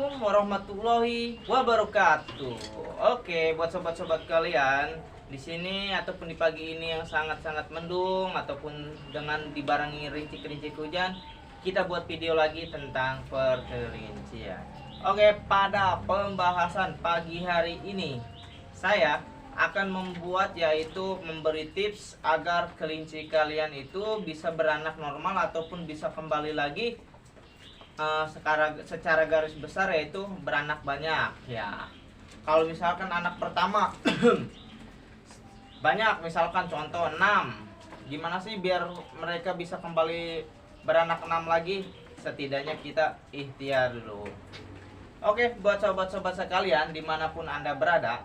Assalamualaikum warahmatullahi wabarakatuh. Oke, buat sobat-sobat kalian di sini ataupun di pagi ini yang sangat-sangat mendung ataupun dengan dibarengi rintik-rintik hujan, kita buat video lagi tentang perkelincian. Oke, pada pembahasan pagi hari ini saya akan membuat yaitu memberi tips agar kelinci kalian itu bisa beranak normal ataupun bisa kembali lagi secara garis besar yaitu beranak banyak ya. Kalau misalkan anak pertama banyak, misalkan contoh 6, gimana sih biar mereka bisa kembali beranak 6 lagi? Setidaknya kita ikhtiar dulu. Oke, buat sobat-sobat sekalian dimanapun Anda berada,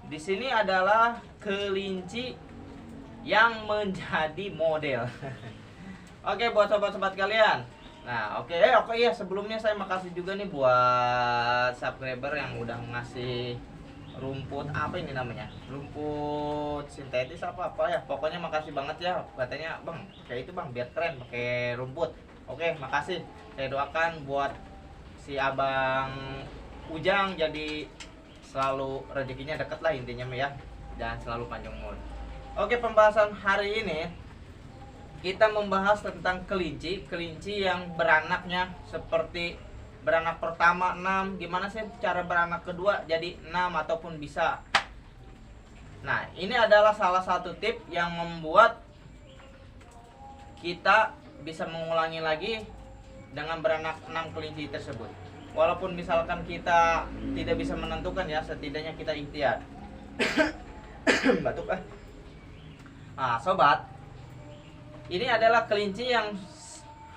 di sini adalah kelinci yang menjadi model. Oke, buat sobat-sobat kalian. Nah, oke ya, sebelumnya saya makasih juga nih buat subscriber yang udah ngasih rumput apa ini namanya? Rumput sintetis apa ya? Pokoknya makasih banget ya. Katanya, "Bang, kayak itu Bang, biar keren pakai rumput." Oke, makasih. Saya doakan buat si Abang Ujang jadi selalu rezekinya deket lah intinya ya. Dan selalu panjang umur. Oke, pembahasan hari ini kita membahas tentang kelinci yang beranaknya seperti beranak pertama 6, gimana sih cara beranak kedua jadi 6 ataupun bisa. Nah, ini adalah salah satu tip yang membuat kita bisa mengulangi lagi dengan beranak 6 kelinci tersebut. Walaupun misalkan kita tidak bisa menentukan ya, setidaknya kita ikhtiar. Batuk ah. Nah, sobat, ini adalah kelinci yang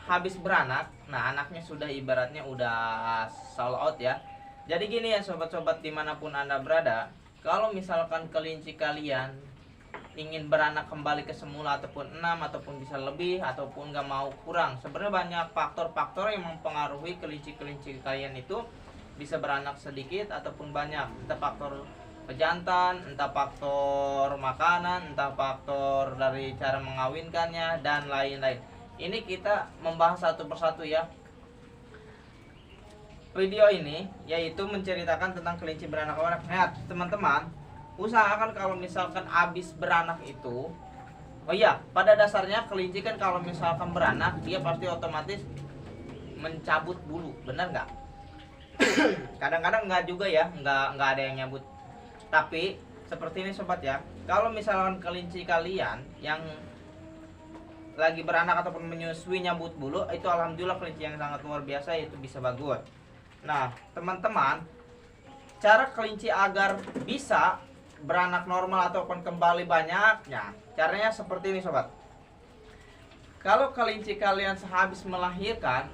habis beranak. Nah, anaknya sudah ibaratnya udah sold out ya. Jadi gini ya sobat-sobat dimanapun Anda berada, kalau misalkan kelinci kalian ingin beranak kembali ke semula ataupun 6 ataupun bisa lebih ataupun gak mau kurang, sebenarnya banyak faktor-faktor yang mempengaruhi kelinci-kelinci kalian itu bisa beranak sedikit ataupun banyak. Entah faktor pejantan, entah faktor makanan, entah faktor dari cara mengawinkannya dan lain-lain. Ini kita membahas satu persatu ya. Video ini yaitu menceritakan tentang kelinci beranak beranak. Nah, teman-teman, usahakan kalau misalkan habis beranak itu, oh iya, pada dasarnya kelinci kan kalau misalkan beranak dia pasti otomatis mencabut bulu, benar nggak? Kadang-kadang nggak juga ya, nggak ada yang nyabut. Tapi seperti ini sobat ya, kalau misalkan kelinci kalian yang lagi beranak ataupun menyusui nyambut bulu, itu alhamdulillah kelinci yang sangat luar biasa, itu bisa bagus. Nah teman-teman, cara kelinci agar bisa beranak normal ataupun kembali banyaknya, caranya seperti ini sobat. Kalau kelinci kalian sehabis melahirkan,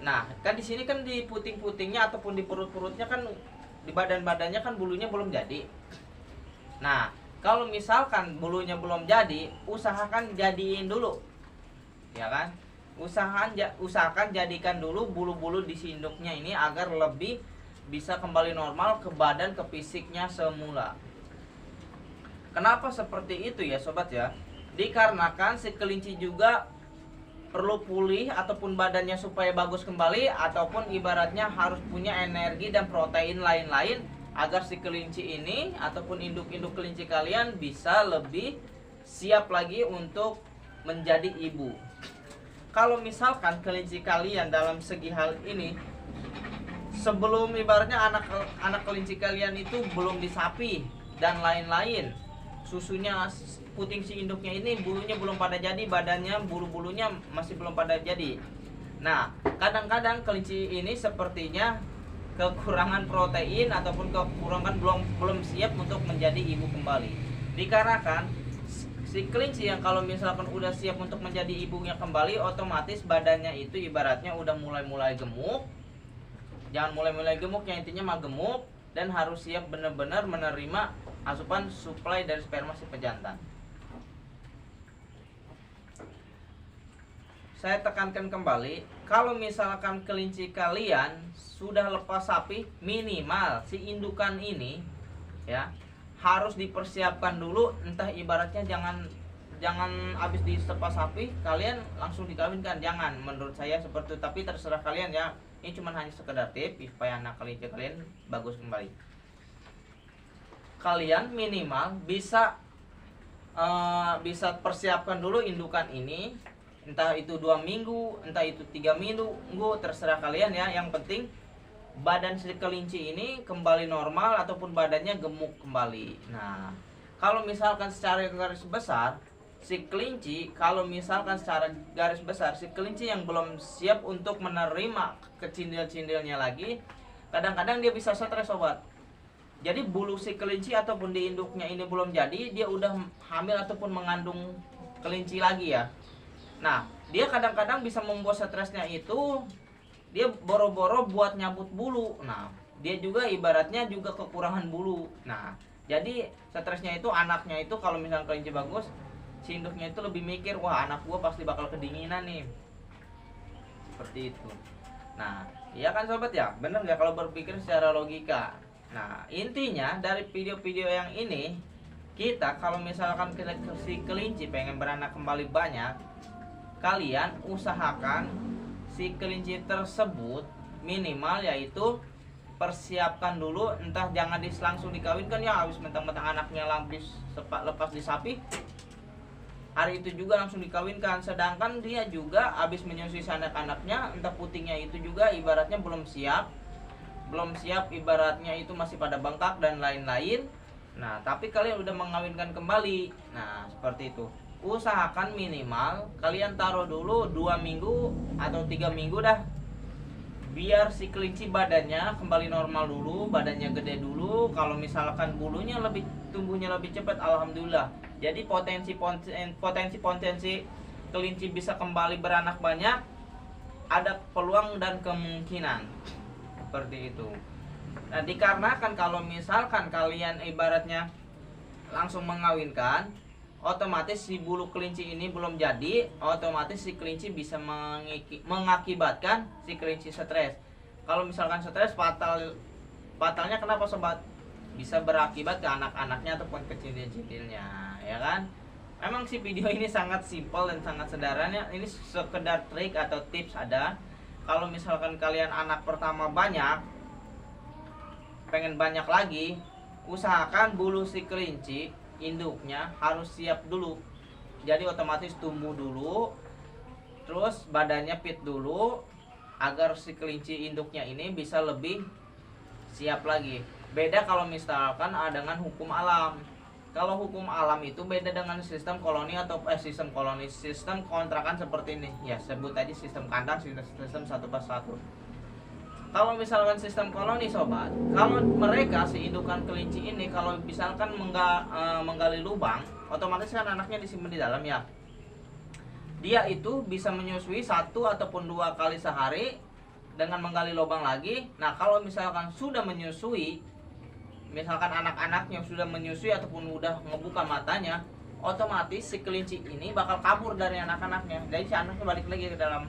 nah kan di sini kan di puting-putingnya ataupun di perut-perutnya kan, di badan-badannya kan bulunya belum jadi. Nah, kalau misalkan bulunya belum jadi, usahakan jadiin dulu. Ya kan? Usahakan jadikan dulu bulu-bulu di si induknya ini agar lebih bisa kembali normal ke badan, ke fisiknya semula. Kenapa seperti itu ya sobat ya? Dikarenakan si kelinci juga perlu pulih ataupun badannya supaya bagus kembali, ataupun ibaratnya harus punya energi dan protein lain-lain agar si kelinci ini ataupun induk-induk kelinci kalian bisa lebih siap lagi untuk menjadi ibu. Kalau misalkan kelinci kalian dalam segi hal ini, sebelum ibaratnya anak kelinci kalian itu belum disapi dan lain-lain, susunya puting si induknya ini bulunya belum pada jadi, badannya bulu-bulunya masih belum pada jadi. Nah, kadang-kadang kelinci ini sepertinya kekurangan protein ataupun kekurangan belum siap untuk menjadi ibu kembali. Dikarenakan si kelinci yang kalau misalkan udah siap untuk menjadi ibunya kembali, otomatis badannya itu ibaratnya udah mulai-mulai gemuk. Jangan mulai-mulai gemuk, yang intinya mah gemuk, dan harus siap benar-benar menerima asupan suplai dari sperma si pejantan. Saya tekankan kembali, kalau misalkan kelinci kalian sudah lepas sapi, minimal si indukan ini ya harus dipersiapkan dulu. Entah ibaratnya jangan habis dilepas sapi kalian langsung dikawinkan, jangan. Menurut saya seperti itu, tapi terserah kalian ya. Ini cuma hanya sekedar tips supaya anak kelinci kalian bagus kembali. Kalian minimal bisa persiapkan dulu indukan ini, entah itu 2 minggu, entah itu 3 minggu, terserah kalian ya. Yang penting badan si kelinci ini kembali normal ataupun badannya gemuk kembali. Nah, kalau misalkan secara garis besar si kelinci, si kelinci yang belum siap untuk menerima kecindil-cindilnya lagi, kadang-kadang dia bisa stres sobat. Jadi bulu si kelinci ataupun di induknya ini belum jadi, dia udah hamil ataupun mengandung kelinci lagi ya. Nah, dia kadang-kadang bisa membuat stresnya itu dia boro-boro buat nyabut bulu. Nah, dia juga ibaratnya juga kekurangan bulu. Nah, jadi stresnya itu anaknya itu kalau misalnya kelinci bagus, si induknya itu lebih mikir, wah anak gua pasti bakal kedinginan nih. Seperti itu. Nah, iya kan sobat ya? Bener nggak kalau berpikir secara logika? Nah, intinya dari video-video yang ini, kita kalau misalkan si kelinci pengen beranak kembali banyak, kalian usahakan si kelinci tersebut minimal yaitu persiapkan dulu, entah jangan langsung dikawinkan ya, habis mentang-mentang anaknya lepas di sapi, hari itu juga langsung dikawinkan, sedangkan dia juga habis menyusui anak-anaknya, entah putingnya itu juga ibaratnya belum siap, ibaratnya itu masih pada bengkak dan lain-lain. Nah, tapi kalian udah mengawinkan kembali. Nah, seperti itu. Usahakan minimal kalian taruh dulu 2 minggu atau 3 minggu dah, biar si kelinci badannya kembali normal dulu, badannya gede dulu. Kalau misalkan bulunya tumbuhnya lebih cepat, alhamdulillah. Jadi potensi kelinci bisa kembali beranak banyak, ada peluang dan kemungkinan seperti itu. Nah, dikarenakan kalau misalkan kalian ibaratnya langsung mengawinkan, otomatis si bulu kelinci ini belum jadi, otomatis si kelinci bisa mengakibatkan si kelinci stres. Kalau misalkan stres, fatalnya kenapa sobat? Bisa berakibat ke anak-anaknya ataupun ke cindil-cindilnya, ya kan? Memang si video ini sangat simpel dan sangat sederhana. Ini sekedar trik atau tips ada. Kalau misalkan kalian anak pertama banyak, pengen banyak lagi, usahakan bulu si kelinci induknya harus siap dulu. Jadi otomatis tumbuh dulu, terus badannya fit dulu, agar si kelinci induknya ini bisa lebih siap lagi. Beda kalau misalkan dengan hukum alam. Kalau hukum alam itu beda dengan sistem koloni atau sistem kontrakan seperti ini. Ya, sebut aja sistem kandang, sistem 1/1. Kalau misalkan sistem koloni sobat, kalau mereka si indukan kelinci ini kalau misalkan menggali lubang, otomatis kan anaknya disimpan di dalam ya. Dia itu bisa menyusui 1 ataupun 2 kali sehari dengan menggali lubang lagi. Nah, kalau misalkan sudah menyusui, misalkan anak-anaknya sudah menyusui ataupun udah ngebuka matanya, otomatis si kelinci ini bakal kabur dari anak-anaknya. Jadi si anaknya balik lagi ke dalam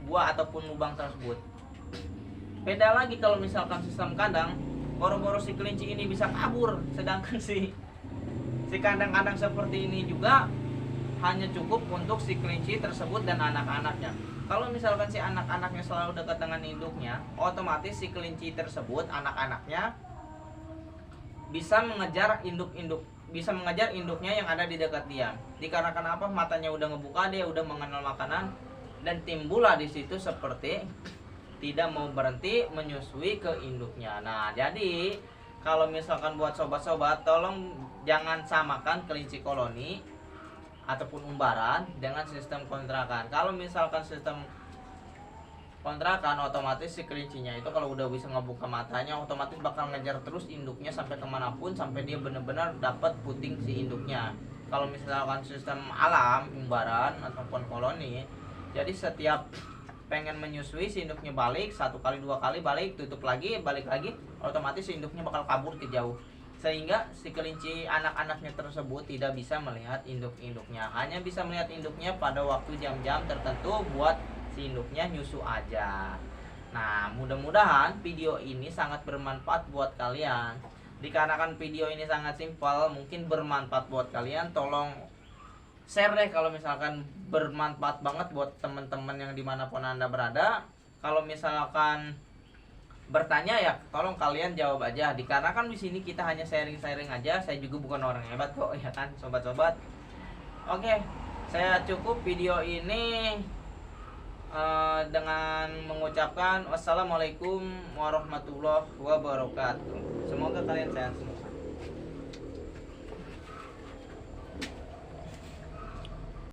gua ataupun lubang tersebut. Beda lagi kalau misalkan sistem kandang, boro-boro si kelinci ini bisa kabur, sedangkan si kandang-kandang seperti ini juga hanya cukup untuk si kelinci tersebut dan anak-anaknya. Kalau misalkan si anak-anaknya selalu dekat dengan induknya, otomatis si kelinci tersebut, anak-anaknya bisa mengejar induknya yang ada di dekat dia. Dikarenakan apa? Matanya udah ngebuka, dia udah mengenal makanan, dan timbullah di situ seperti tidak mau berhenti menyusui ke induknya. Nah, jadi kalau misalkan buat sobat-sobat, tolong jangan samakan kelinci koloni ataupun umbaran dengan sistem kontrakan. Kalau misalkan sistem kontrakan, otomatis si kelincinya itu kalau udah bisa ngebuka matanya, otomatis bakal ngejar terus induknya sampai kemanapun, sampai dia benar-benar dapat puting si induknya. Kalau misalkan sistem alam, umbaran ataupun koloni, jadi setiap pengen menyusui si induknya balik 1 kali 2 kali, balik, tutup lagi, balik lagi, otomatis si induknya bakal kabur ke jauh, sehingga si kelinci anak-anaknya tersebut tidak bisa melihat induk-induknya, hanya bisa melihat induknya pada waktu jam-jam tertentu buat si induknya nyusu aja. Nah, mudah-mudahan video ini sangat bermanfaat buat kalian. Dikarenakan video ini sangat simpel, mungkin bermanfaat buat kalian, tolong share deh kalau misalkan bermanfaat banget buat teman-teman yang dimanapun Anda berada. kalau misalkan bertanya ya tolong kalian jawab aja, dikarenakan di sini kita hanya sharing-sharing aja. Saya juga bukan orang hebat kok ya kan sobat-sobat. Oke, saya cukup video ini dengan mengucapkan wassalamualaikum warahmatullahi wabarakatuh. Semoga kalian sehat semua.